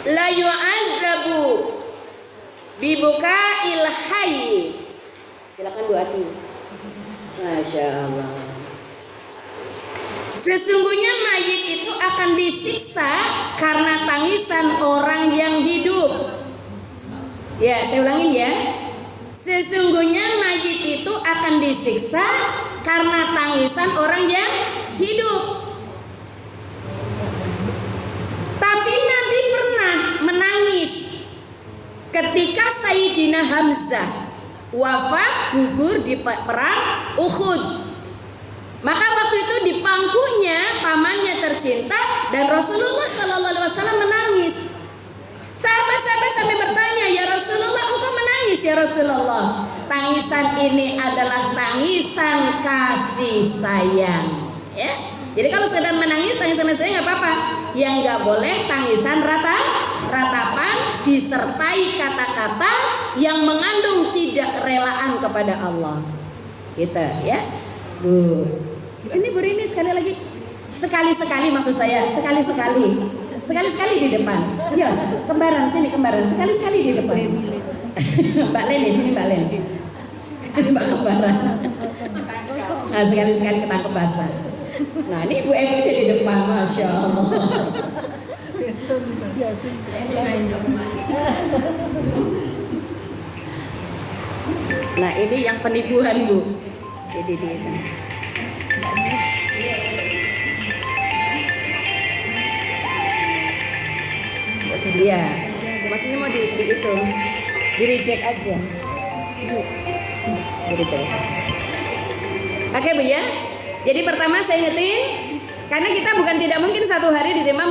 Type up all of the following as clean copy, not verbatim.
la yu'adzabu bibuka'il hayy. Silakan Bu Ati. Masya Allah. Sesungguhnya mayit itu akan disiksa karena tangisan orang yang hidup. Ya, saya ulangin ya. Sesungguhnya mayit itu akan disiksa karena tangisan orang yang hidup. Tapi Nabi pernah menangis ketika Sayyidina Hamzah wafat gugur di perang Uhud. Maka waktu itu di pangkunya pamannya tercinta dan Rasulullah SAW menangis. Sahabat-sahabat sampai bertanya, ya Rasulullah, engkau menangis ya Rasulullah? Tangisan ini adalah tangisan kasih sayang. Ya, jadi kalau sekedar menangis tangisan kasih sayang nggak apa-apa. Yang nggak boleh tangisan ratapan disertai kata-kata yang mengandung tidak kerelaan kepada Allah. Gitu ya, Bu. Di sini Bu Rini sekali lagi, sekali-sekali maksud saya, sekali-sekali di depan. Ya, kembaran sini kembaran, sekali-sekali di depan. Mbak Len di sini Mbak Len. Mbak kembaran. Nah, sekali-sekali ketangkep basah. Nah, ini Bu Evi di depan, Masya Allah. Nah, ini yang penipuan Bu. Jadi itu. Iya, maksudnya mau di itu, di reject aja. Di reject aja. Oke Bu ya. Jadi pertama saya ingetin, karena kita bukan tidak mungkin satu hari diterima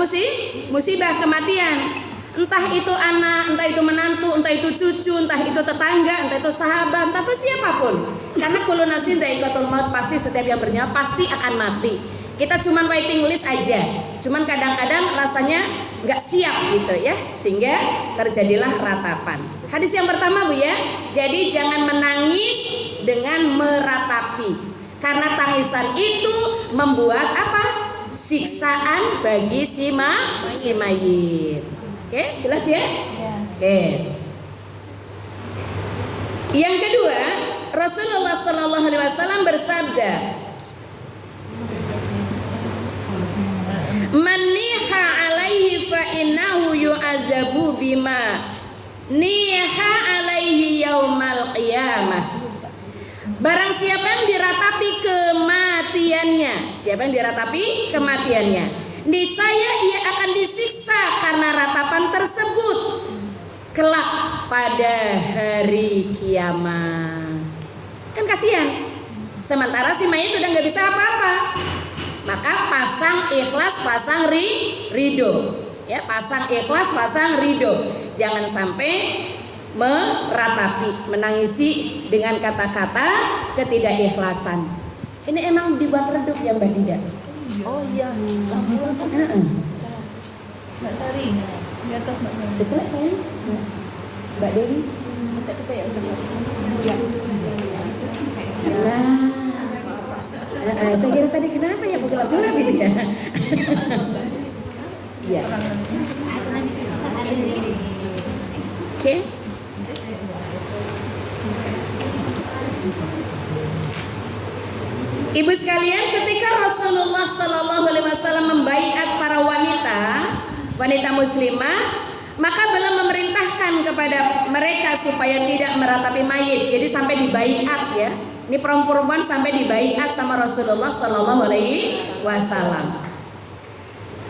musibah kematian. Entah itu anak, entah itu menantu, entah itu cucu, entah itu tetangga, entah itu sahabat, entah itu siapapun. Karena kullu nafsin dha'iqatul maut, pasti setiap yang bernyawa pasti akan mati. Kita cuman waiting list aja. Cuman kadang-kadang rasanya nggak siap gitu ya, sehingga terjadilah ratapan. Hadis yang pertama Bu ya. Jadi jangan menangis dengan meratapi. Karena tangisan itu membuat apa? Siksaan bagi si mayit. Oke, jelas ya? Oke. Yang kedua, Rasulullah Sallallahu Alaihi Wasallam bersabda, "Man niha alaihi fa innahu yu'adzabu bima niha alaihi yaumal qiyamah." Barang siapa yang diratapi kematiannya, siapa yang diratapi kematiannya, niscaya ia akan disiksa karena ratapan tersebut kelak pada hari kiamat. Kan kasihan. Sementara si mayit udah nggak bisa apa-apa. Maka pasang ikhlas, pasang ridho. Ya, pasang ikhlas, pasang ridho. Jangan sampai meratapi, menangisi dengan kata-kata ketidakikhlasan. Ini emang dibuat redup ya Mbak Dinda? Oh iya. Mbak Sari, di atas Mbak Sari. Sebelah saya, Mbak Dewi. Minta kita ya sebelah. Ya. Saya kira tadi kenapa ya gelap-gelap gitu ya? Ya. Oke. Ibu sekalian, ketika Rasulullah Sallallahu Alaihi Wasallam membaiat para wanita muslimah, maka beliau memerintahkan kepada mereka supaya tidak meratapi mayit. Jadi sampai dibaiat ya. Ini perempuan sampai dibaiat sama Rasulullah Sallallahu Alaihi Wasallam.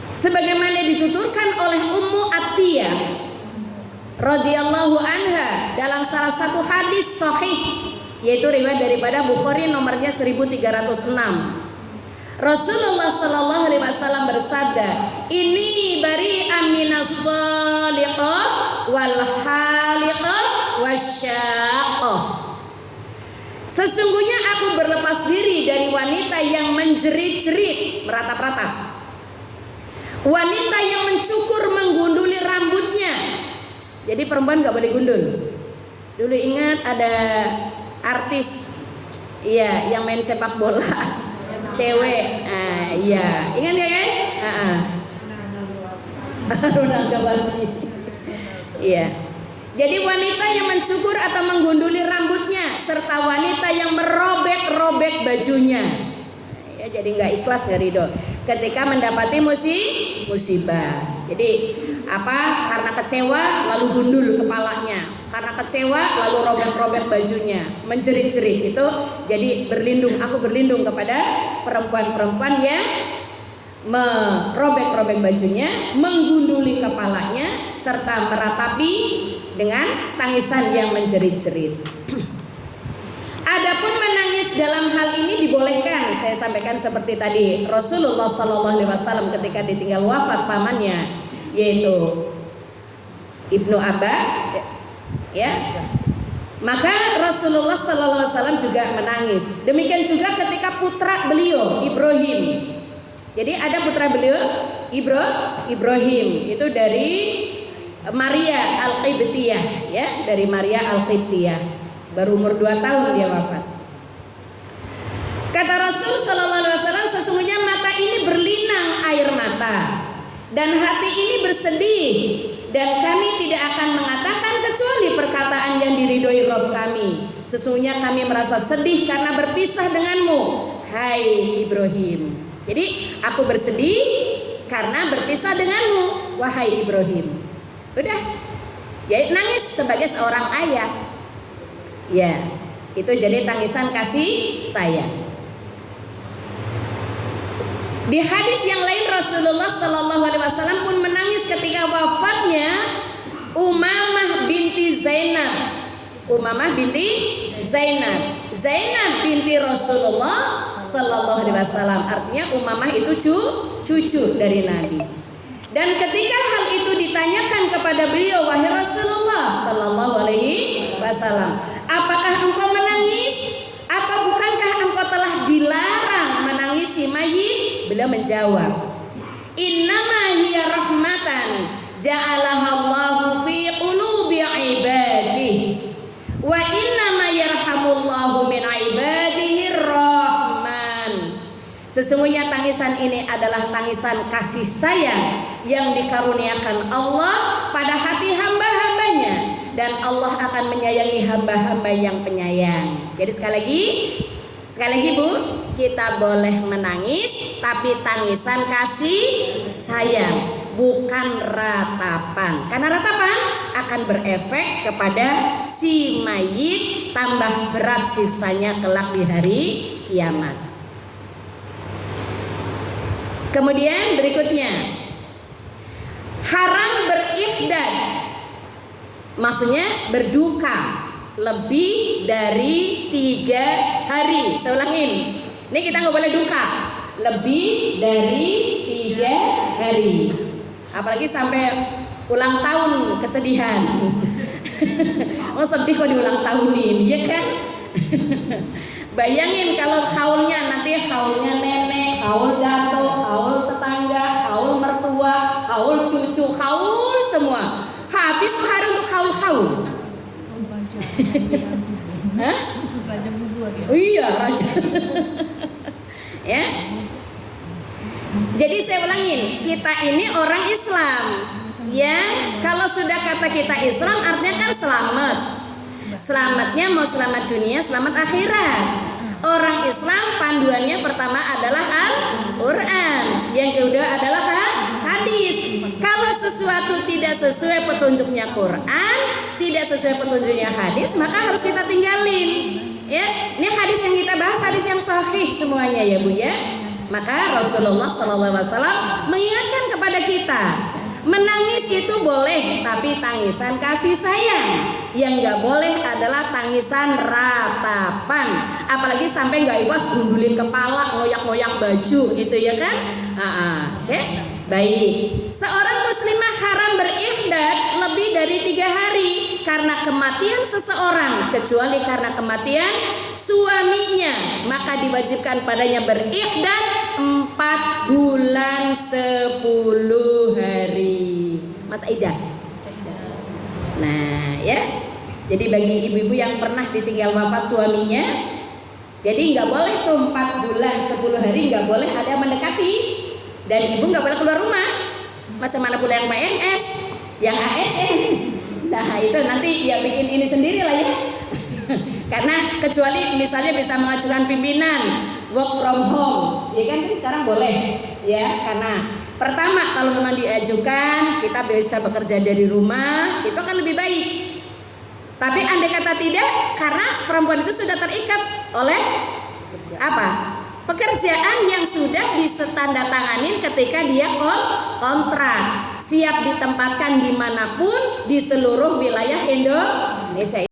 Sebagaimana dituturkan oleh Ummu Atiyah radhiyallahu anha dalam salah satu hadis sahih, yaitu riwayat daripada Bukhari nomornya 1306. Rasulullah Sallallahu Alaihi Wasallam bersabda, "Ini bari'am minas shaliqah wal haliqah wasyaqah." Sesungguhnya aku berlepas diri dari wanita yang menjerit-jerit, meratap-ratap, wanita yang mencukur menggunduli rambutnya. Jadi perempuan gak boleh gundul. Dulu ingat ada artis, iya, yang main sepak bola, cewek, iya, ingat ya kan? Runagawati. Iya. Jadi wanita yang mencukur atau menggunduli rambutnya, serta wanita yang merobek-robek bajunya. Ya, jadi nggak ikhlas, nggak ridho ketika mendapati musibah. Jadi karena kecewa lalu gundul kepalanya, karena kecewa lalu robek-robek bajunya, menjerit-jerit. Itu jadi aku berlindung kepada perempuan-perempuan yang merobek-robek bajunya, menggunduli kepalanya, serta meratapi dengan tangisan yang menjerit-jerit. Adapun menangis dalam hal ini dibolehkan. Saya sampaikan seperti tadi, Rasulullah SAW ketika ditinggal wafat pamannya, yaitu Ibnu Abbas, ya, maka Rasulullah SAW juga menangis. Demikian juga ketika putra beliau Ibrahim. Jadi ada putra beliau Ibrahim, itu dari Maria Al-Qibtiyah, ya, dari Maria Al-Qibtiyah. Baru umur 2 tahun dia wafat. Kata Rasul sallallahu alaihi wasallam, sesungguhnya mata ini berlinang air mata dan hati ini bersedih, dan kami tidak akan mengatakan kecuali perkataan yang diridhoi Rabb kami. Sesungguhnya kami merasa sedih karena berpisah denganmu, hai Ibrahim. Jadi aku bersedih karena berpisah denganmu, wahai Ibrahim. Udah, ya nangis sebagai seorang ayah. Ya, itu jadi tangisan kasih sayang. Di hadis yang lain Rasulullah Shallallahu Alaihi Wasallam pun menangis ketika wafatnya Umamah binti Zainab. Umamah binti Zainab. Zainab binti Rasulullah Shallallahu Alaihi Wasallam. Artinya Umamah itu cucu dari Nabi. Dan ketika hal itu ditanyakan kepada beliau, wahai Rasulullah Shallallahu Alaihi Wasallam, apakah engkau menangis atau bukankah engkau telah dilarang menangisi mayit? Beliau menjawab, innama hiya rahmatan ja'alaha Allahu fi qulubi ibadihi wa innama yarhamullahu min ibadihi rahman. Sesungguhnya tangisan ini adalah tangisan kasih sayang yang dikaruniakan Allah pada hati hamba-hambanya, dan Allah akan menyayangi hamba-hamba yang penyayang. Jadi sekali lagi Bu, kita boleh menangis, tapi tangisan kasih sayang, bukan ratapan. Karena ratapan akan berefek kepada si mayit, tambah berat sisanya kelak di hari kiamat. Kemudian berikutnya, haram berihdad, maksudnya berduka lebih dari 3 hari. Saya ulangin, ini kita nggak boleh duka lebih dari 3 hari, apalagi sampai ulang tahun kesedihan. Oh sedih kok diulang tahunin, ya kan? Bayangin kalau haulnya nanti haulnya nenek, haul datuk, haul tetangga, haul mertua, haul cucu, haul semua. Habis hari untuk haul-haul. Hah? Raja bubur dia. Oh iya, raja. Ya. Jadi saya ulangin, kita ini orang Islam. Ya, kalau sudah kata kita Islam artinya kan selamat. Selamatnya mau selamat dunia, selamat akhirat. Orang Islam panduannya pertama adalah Al-Quran, yang kedua adalah hadis. Kalau sesuatu tidak sesuai petunjuknya Quran, tidak sesuai petunjuknya hadis, maka harus kita tinggalin. Ya, ini hadis yang kita bahas hadis yang sahih semuanya ya Bu ya. Maka Rasulullah SAW mengingatkan kepada kita, menangis itu boleh, tapi tangisan kasih sayang. Yang nggak boleh adalah tangisan ratapan, apalagi sampai nggak ikhlas gundulin kepala, ngoyak-ngoyak baju, gitu ya kan? Oke, baik. Seorang muslimah haram berihdad lebih dari 3 hari karena kematian seseorang, kecuali karena kematian suaminya, maka diwajibkan padanya berihdad 4 bulan 10 hari. Mas Aida. Nah ya, jadi bagi ibu-ibu yang pernah ditinggal wafat suaminya, jadi nggak boleh tuh 4 bulan 10 hari nggak boleh ada yang mendekati, dan ibu nggak boleh keluar rumah. Macam mana pula yang PNS, yang ASN, Nah itu nanti ya bikin ini sendiri lah ya. Karena kecuali misalnya bisa mengajukan pimpinan work from home, ya kan sekarang boleh ya. Karena pertama kalau memang diajukan kita bisa bekerja dari rumah, itu akan lebih baik. Tapi andai kata tidak, karena perempuan itu sudah terikat oleh apa? Pekerjaan yang sudah disetandatanganin ketika dia kontrak, siap ditempatkan dimanapun di seluruh wilayah Indonesia.